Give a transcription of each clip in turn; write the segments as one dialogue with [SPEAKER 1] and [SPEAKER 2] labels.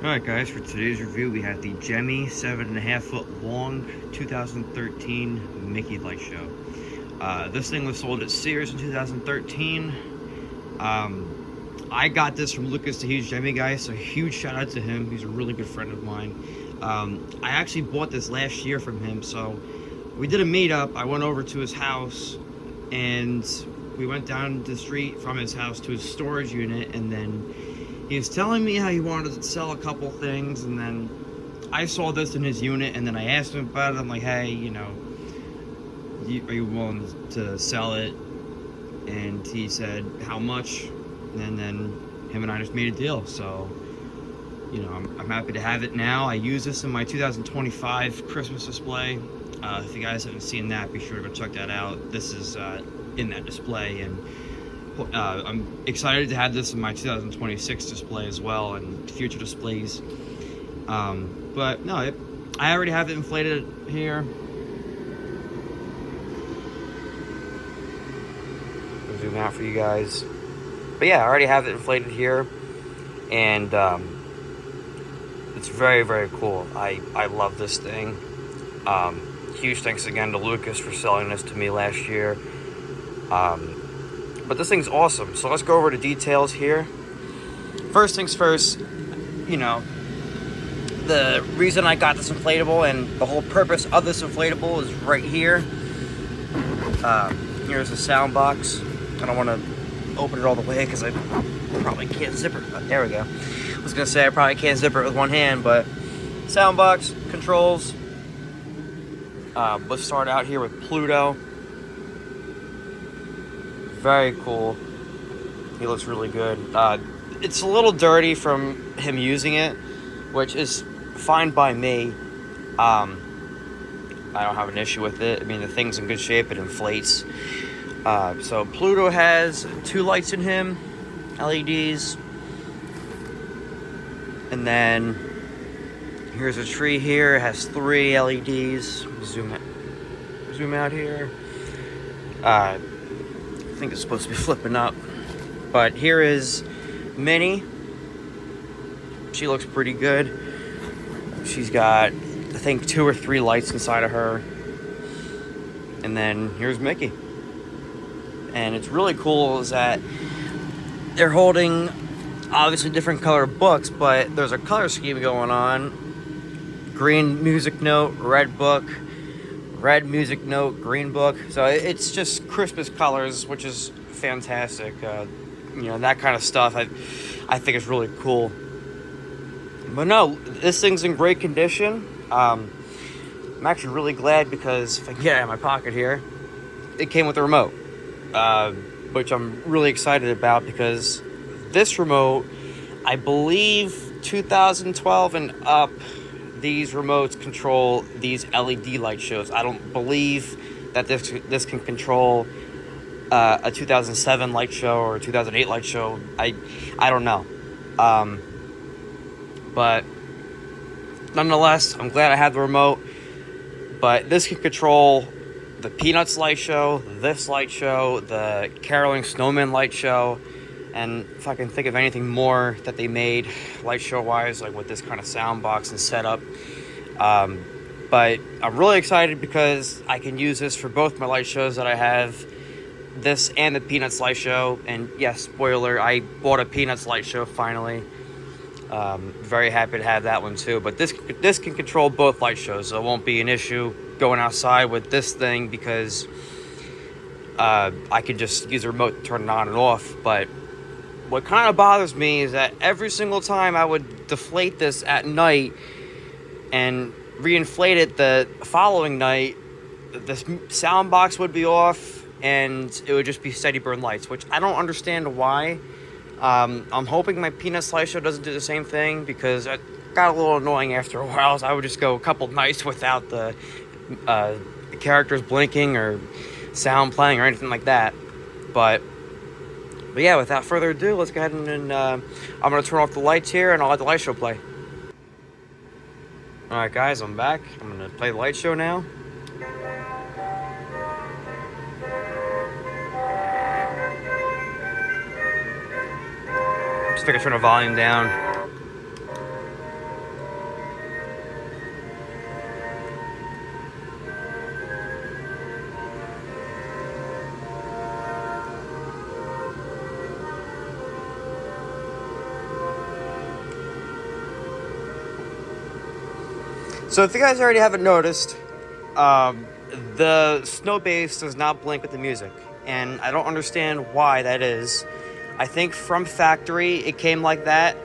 [SPEAKER 1] Alright guys, for today's review we have the Gemmy 7.5 foot long 2013 Mickey Light Show. This thing was sold at Sears in 2013. I got this from Lucas, the huge Gemmy guy, so huge shout out to him. He's a really good friend of mine. I actually bought this last year from him, so we did a meetup. I went over to his house and we went down the street from his house to his storage unit, and then he was telling me how he wanted to sell a couple things, and then I saw this in his unit, and then I asked him about it. I'm like, hey, you know, are you willing to sell it? And he said, how much? And then him and I just made a deal. So, you know, I'm happy to have it now. I use this in my 2025 Christmas display. If you guys haven't seen that, be sure to go check that out. This is in that display, and I'm excited to have this in my 2026 display as well, and future displays. But no, I already have it inflated here. I'll zoom out for you guys. But yeah, I already have it inflated here, and it's very, very cool. I love this thing. Huge thanks again to Lucas for selling this to me last year. But this thing's awesome. So let's go over the details here. First things first, you know, the reason I got this inflatable and the whole purpose of this inflatable is right here. Here's the sound box. I don't want to open it all the way because I probably can't zip it. Oh, there we go. I was going to say I probably can't zip it with one hand, but sound box, controls. Let's start out here with Pluto. Very cool. He looks really good. It's a little dirty from him using it, which is fine by me. I don't have an issue with it. I mean, the thing's in good shape. It inflates. So Pluto has 2 lights in him, LEDs. And then here's a tree here. It has 3 LEDs. Zoom out here. I think it's supposed to be flipping up, but here is Minnie. She looks pretty good. She's got, I think, 2 or 3 lights inside of her. And then here's Mickey. And it's really cool is that they're holding obviously different color books, but there's a color scheme going on. Green music note, red book, red music note, green book. So it's just Christmas colors, which is fantastic. You know, that kind of stuff I think is really cool. But no, this thing's in great condition. I'm actually really glad because if I can get it out of my pocket here, it came with a remote, which I'm really excited about because this remote, I believe 2012 and up, these remotes control these LED light shows. I don't believe that this can control a 2007 light show or a 2008 light show. I don't know. But nonetheless, I'm glad I had the remote. But this can control the Peanuts light show, this light show, the Caroling Snowman light show, and if I can think of anything more that they made light show wise, like with this kind of sound box and setup. But I'm really excited because I can use this for both my light shows that I have, this and the Peanuts light show. And yes, spoiler, I bought a Peanuts light show finally. Very happy to have that one too. But this can control both light shows, so it won't be an issue going outside with this thing because I can just use the remote to turn it on and off. But what kind of bothers me is that every single time I would deflate this at night and reinflate it the following night, the sound box would be off and it would just be steady burn lights, which I don't understand why. I'm hoping my Peanut slideshow doesn't do the same thing because it got a little annoying after a while. So I would just go a couple nights without the characters blinking or sound playing or anything like that. But yeah, without further ado, let's go ahead and I'm going to turn off the lights here and I'll let the light show play. Alright guys, I'm back. I'm going to play the light show now. Just figure turn the volume down. So if you guys already haven't noticed, the snow base does not blink with the music, and I don't understand why that is. I think from factory it came like that.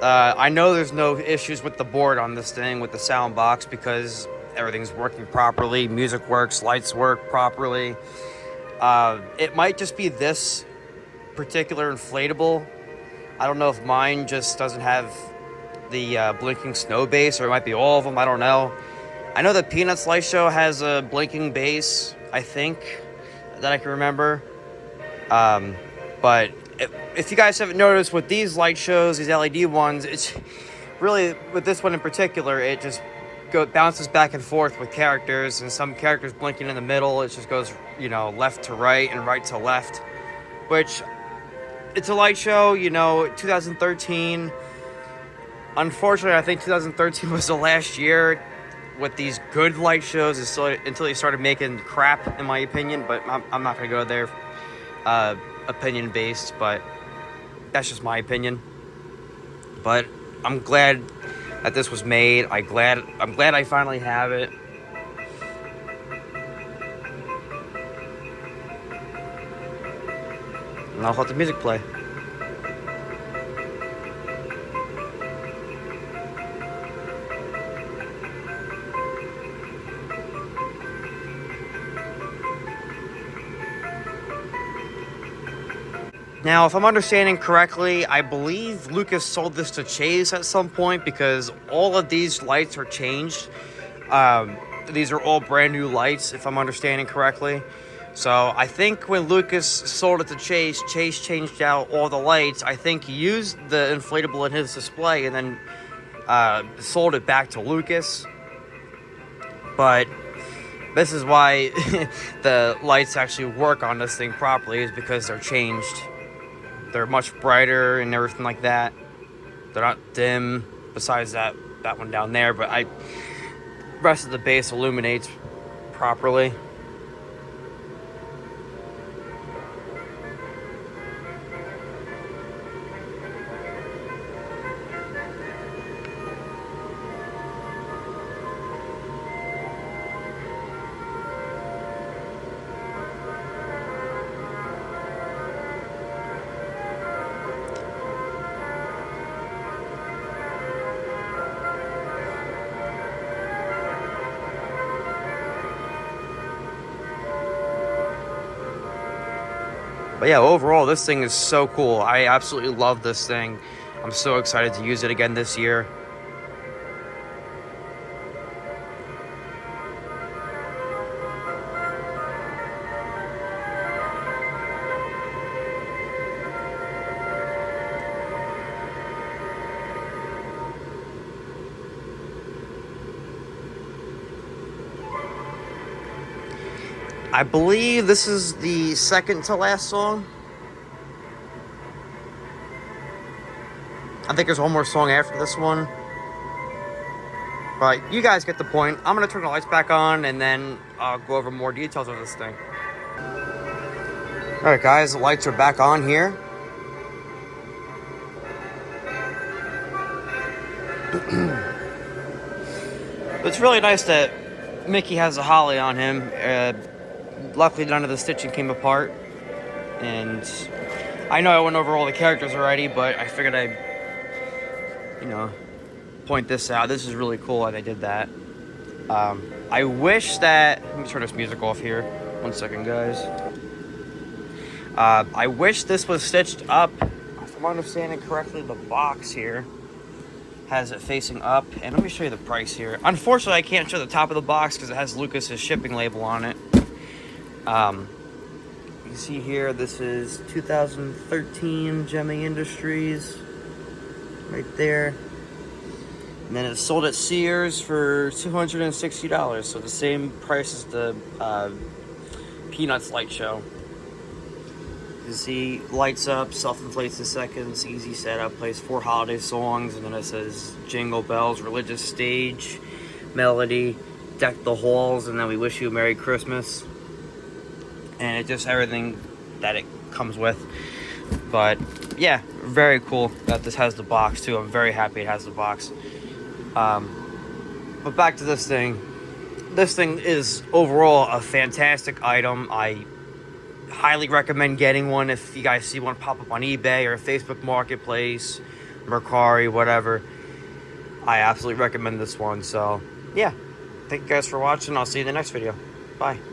[SPEAKER 1] I know there's no issues with the board on this thing with the sound box because everything's working properly, music works, lights work properly. It might just be this particular inflatable. I don't know if mine just doesn't have the blinking snow base, or it might be all of them. I don't know. I know the Peanuts light show has a blinking base, I think, that I can remember. But if you guys haven't noticed, with these light shows, these LED ones, it's really, with this one in particular, it just bounces back and forth with characters, and some characters blinking in the middle. It just goes, left to right and right to left, which, it's a light show, 2013. Unfortunately, I think 2013 was the last year with these good light shows until they started making crap, in my opinion. But I'm not going to go there opinion based, but that's just my opinion. But I'm glad that this was made. I'm glad I finally have it. And I'll let the music play. Now, if I'm understanding correctly, I believe Lucas sold this to Chase at some point because all of these lights are changed. These are all brand new lights, if I'm understanding correctly. So I think when Lucas sold it to Chase, Chase changed out all the lights. I think he used the inflatable in his display and then sold it back to Lucas. But this is why the lights actually work on this thing properly, is because they're changed. They're much brighter and everything like that. They're not dim, besides that one down there, but the rest of the base illuminates properly. But yeah, overall, this thing is so cool. I absolutely love this thing. I'm so excited to use it again this year. I believe this is the second to last song. I think there's one more song after this one. But you guys get the point. I'm going to turn the lights back on and then I'll go over more details of this thing. Alright guys, the lights are back on here. It's really nice that Mickey has a holly on him. Luckily, none of the stitching came apart. And I know I went over all the characters already, but I figured I'd, point this out. This is really cool that they did that. I wish that... Let me turn this music off here. 1 second, guys. I wish this was stitched up. If I'm understanding correctly, the box here has it facing up. And let me show you the price here. Unfortunately, I can't show the top of the box because it has Lucas's shipping label on it. You can see here, this is 2013 Gemmy Industries, right there. And then it's sold at Sears for $260, so the same price as the Peanuts light show. You can see, lights up, self-inflates in seconds, easy setup, plays 4 holiday songs, and then it says Jingle Bells, Religious Stage, Melody, Deck the Halls, and then We Wish You a Merry Christmas. And it just everything that it comes with. But yeah, very cool that this has the box too. I'm very happy it has the box. But back to this thing. This thing is overall a fantastic item. I highly recommend getting one if you guys see one pop up on eBay or Facebook Marketplace, Mercari, whatever. I absolutely recommend this one. So, yeah. Thank you guys for watching. I'll see you in the next video. Bye.